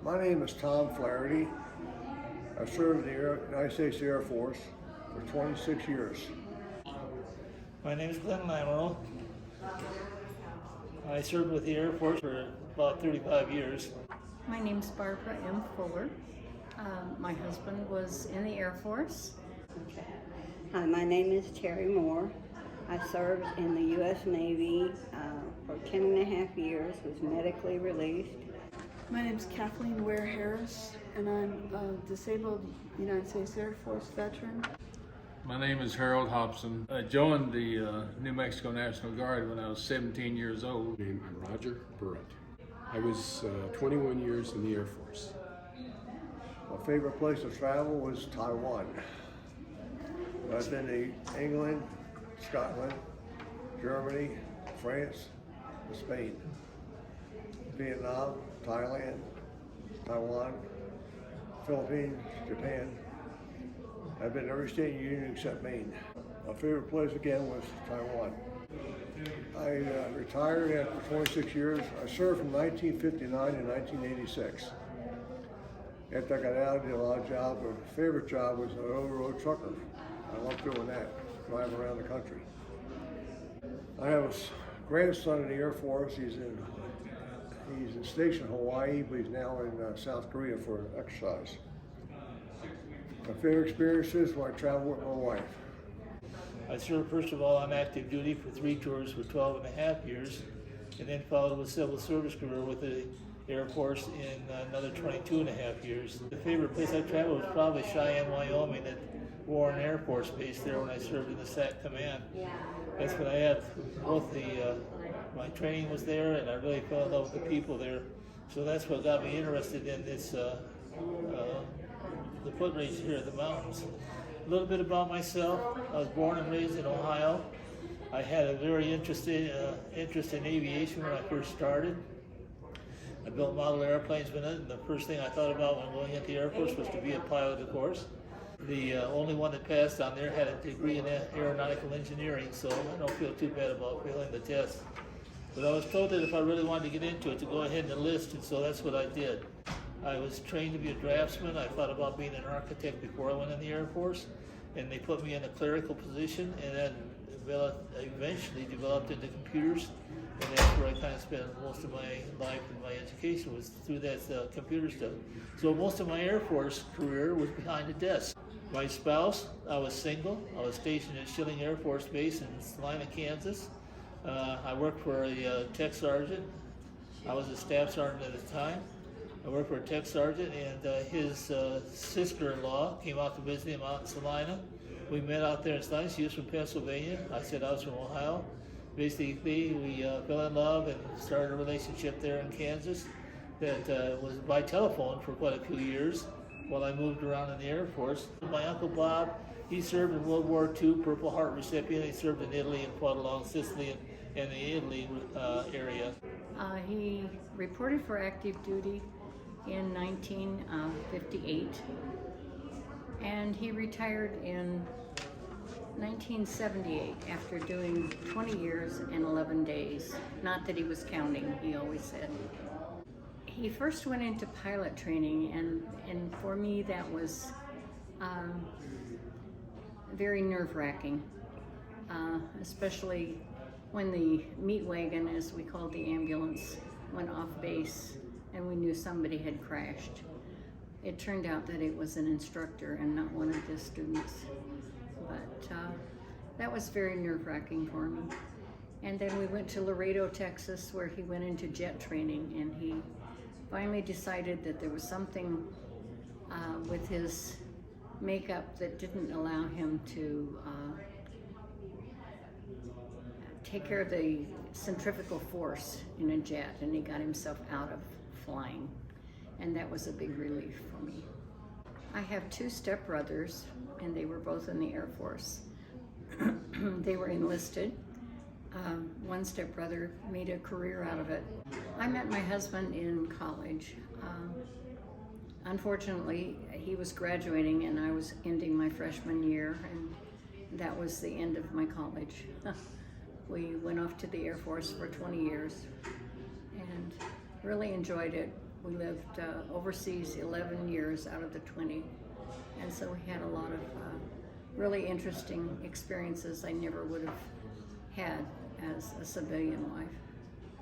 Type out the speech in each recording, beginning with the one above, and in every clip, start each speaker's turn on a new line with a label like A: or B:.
A: My name is Tom Flaherty. I served in the United States Air Force for 26 years.
B: My name is Glenn Lamoureux. I served with the Air Force for about 35 years.
C: My name's Barbara M. Fuller. My husband was in the Air Force.
D: Hi, my name is Terry Moore. I served in the U.S. Navy for 10 and a half years, was medically released.
E: My name is Kathleen Ware Harris, and I'm a disabled United States Air Force veteran.
F: My name is Harold Hobson. I joined the New Mexico National Guard when I was 17 years old.
G: I'm Roger Burrett. I was 21 years in the Air Force.
A: My favorite place to travel was Taiwan. I've been to England, Scotland, Germany, France, and Spain, Vietnam, Thailand, Taiwan, Philippines, Japan. I've been to every state in the Union except Maine. My favorite place again was Taiwan. I retired after 26 years. I served from 1959 to 1986. After I got out, I did a lot of jobs, but my favorite job was an over-the-road trucker. I love doing that, driving around the country. I have a grandson in the Air Force. He's in Station Hawaii, but he's now in South Korea for exercise. My favorite experiences when I travel with my wife.
B: I served first of all on active duty for 3 tours for 12 and a half years, and then followed with civil service career with the Air Force in another 22 and a half years. The favorite place I traveled was probably Cheyenne, Wyoming, at Warren Air Force Base there when I served in the SAC Command. That's when I had both my training was there, and I really fell in love with the people there. So that's what got me interested in this, the foot race here at the mountains. A little bit about myself. I was born and raised in Ohio. I had a very interest in aviation when I first started. I built model airplanes with it, and the first thing I thought about when going into the Air Force was to be a pilot, of course. The only one that passed on there had a degree in aeronautical engineering, so I don't feel too bad about failing the test. But I was told that if I really wanted to get into it, to go ahead and enlist, and so that's what I did. I was trained to be a draftsman. I thought about being an architect before I went in the Air Force, and they put me in a clerical position, and then eventually developed into computers, and that's where I kind of spent most of my life and my education was through that computer stuff. So most of my Air Force career was behind a desk. My spouse, I was single. I was stationed at Schilling Air Force Base in Salina, Kansas. I worked for a tech sergeant. I was a staff sergeant at the time. I worked for a tech sergeant, and his sister-in-law came out to visit him out in Salina. We met out there in Salina. She was from Pennsylvania. I said I was from Ohio. Basically, we fell in love and started a relationship there in Kansas that was by telephone for quite a few years while I moved around in the Air Force. My Uncle Bob, he served in World War II, Purple Heart recipient. He served in Italy and fought along Sicily and the Italy area.
C: He reported for active duty in 1958, and he retired in 1978 after doing 20 years and 11 days. Not that he was counting, he always said. He first went into pilot training, and for me that was very nerve-wracking, especially when the meat wagon, as we called the ambulance, went off base and we knew somebody had crashed. It turned out that it was an instructor and not one of the students. But that was very nerve-wracking for me. And then we went to Laredo, Texas, where he went into jet training, and he finally decided that there was something with his makeup that didn't allow him to take care of the centrifugal force in a jet, and he got himself out of flying, and that was a big relief for me. I have 2 stepbrothers, and they were both in the Air Force. They were enlisted. One stepbrother made a career out of it. I met my husband in college. Unfortunately, he was graduating and I was ending my freshman year, and that was the end of my college. We went off to the Air Force for 20 years and really enjoyed it. We lived overseas 11 years out of the 20, and so we had a lot of really interesting experiences I never would have had as a civilian wife.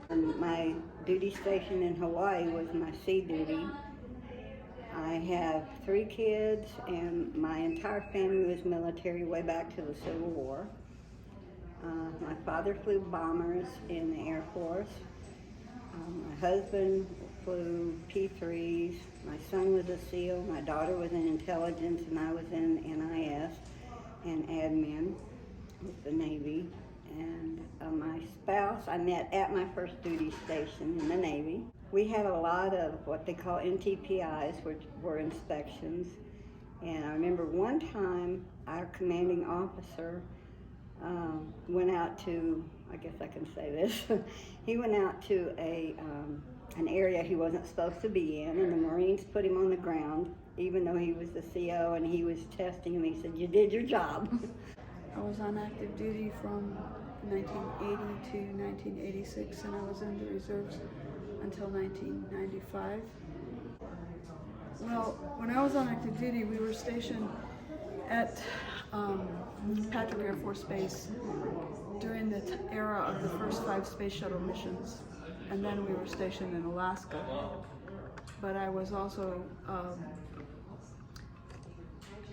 D: And my duty station in Hawaii was my sea duty. I have 3 kids, and my entire family was military way back to the Civil War. My father flew bombers in the Air Force. My husband flew P-3s. My son was a SEAL. My daughter was in intelligence, and I was in NIS and admin with the Navy. And my spouse I met at my first duty station in the Navy. We had a lot of what they call NTPIs, which were inspections. And I remember one time our commanding officer went out to, I guess I can say this, he went out to an area he wasn't supposed to be in, and the Marines put him on the ground, even though he was the CO and he was testing him. He said, "You did your job."
E: I was on active duty from 1980 to 1986, and I was in the reserves until 1995. Well, when I was on active duty, we were stationed at Patrick Air Force Base during the era of the first 5 space shuttle missions, and then we were stationed in Alaska. But I was also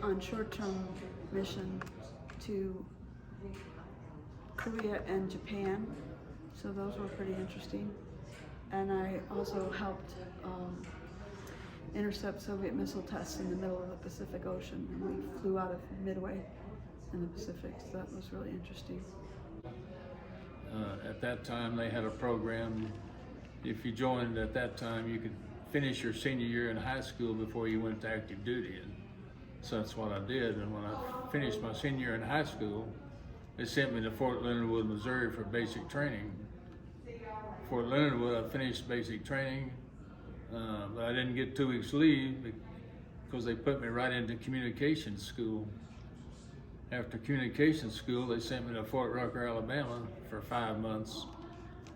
E: on short-term mission to Korea and Japan, so those were pretty interesting. And I also helped intercept Soviet missile tests in the middle of the Pacific Ocean, and we flew out of Midway in the Pacific, so that was really interesting.
F: At that time, they had a program. If you joined at that time, you could finish your senior year in high school before you went to active duty. And so that's what I did. And when I finished my senior year in high school, they sent me to Fort Leonard Wood, Missouri for basic training. Fort Leonard Wood, I finished basic training, but I didn't get 2 weeks leave because they put me right into communications school. After communications school, they sent me to Fort Rucker, Alabama for 5 months.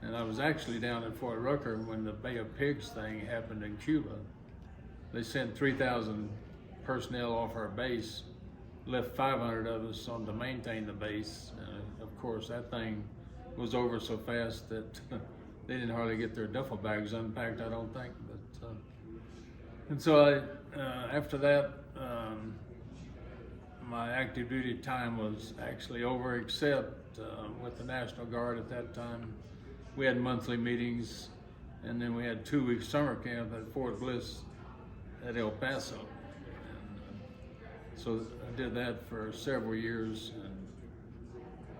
F: And I was actually down at Fort Rucker when the Bay of Pigs thing happened in Cuba. They sent 3,000 personnel off our base, left 500 of us on to maintain the base. Of course, that thing was over so fast that they didn't hardly get their duffel bags unpacked, I don't think. But and so after that, my active duty time was actually over, except with the National Guard at that time. We had monthly meetings, and then we had 2-week summer camp at Fort Bliss at El Paso. And, so I did that for several years. And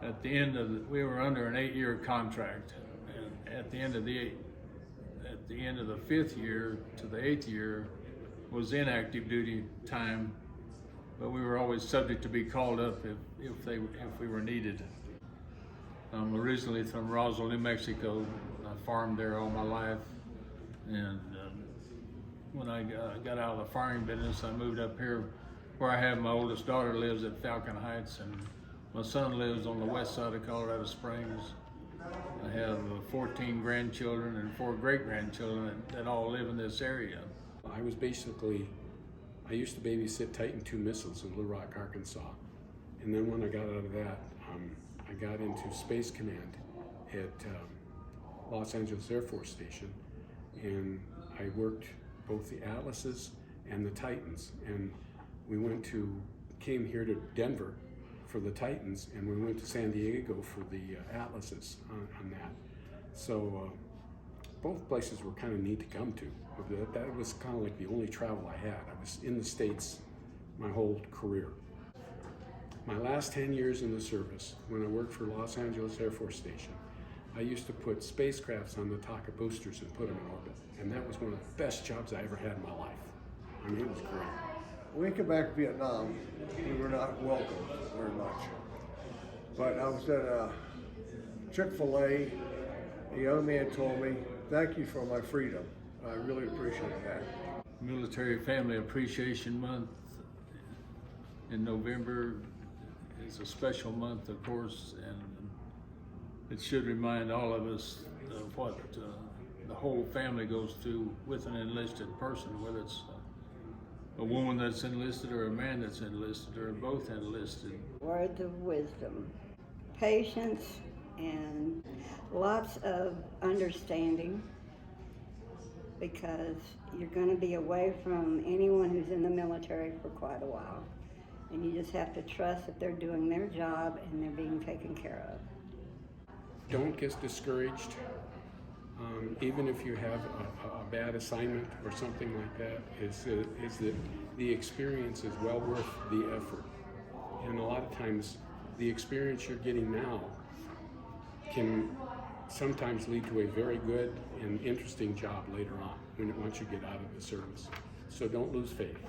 F: at the end of we were under an 8-year contract, and at the end of the 5th year to the 8th year was inactive duty time. But we were always subject to be called up if we were needed. I'm originally from Roswell, New Mexico. I farmed there all my life, and when I got out of the farming business, I moved up here where I have my oldest daughter lives at Falcon Heights, and my son lives on the west side of Colorado Springs. I have 14 grandchildren and 4 great-grandchildren that all live in this area.
G: I used to babysit Titan II missiles in Little Rock, Arkansas. And then when I got out of that, I got into Space Command at Los Angeles Air Force Station. And I worked both the Atlases and the Titans. And we came here to Denver for the Titans, and we went to San Diego for the Atlases on that. So both places were kind of neat to come to. That was kind of like the only travel I had. I was in the States my whole career. My last 10 years in the service, when I worked for Los Angeles Air Force Station, I used to put spacecrafts on the Taka boosters and put them in orbit. And that was one of the best jobs I ever had in my life. I mean, it was great.
A: When we came back to Vietnam, we were not welcome very much. But I was at Chick-fil-A. A young man told me, "Thank you for my freedom." I really appreciate that.
F: Military Family Appreciation Month in November is a special month, of course, and it should remind all of us of what the whole family goes through with an enlisted person, whether it's a woman that's enlisted or a man that's enlisted or both enlisted.
D: Words of wisdom, patience, and lots of understanding, because you're going to be away from anyone who's in the military for quite a while. And you just have to trust that they're doing their job and they're being taken care of.
G: Don't get discouraged. Even if you have a bad assignment or something like that, is that the experience is well worth the effort. And a lot of times, the experience you're getting now can sometimes lead to a very good and interesting job later on once you get out of the service. So don't lose faith.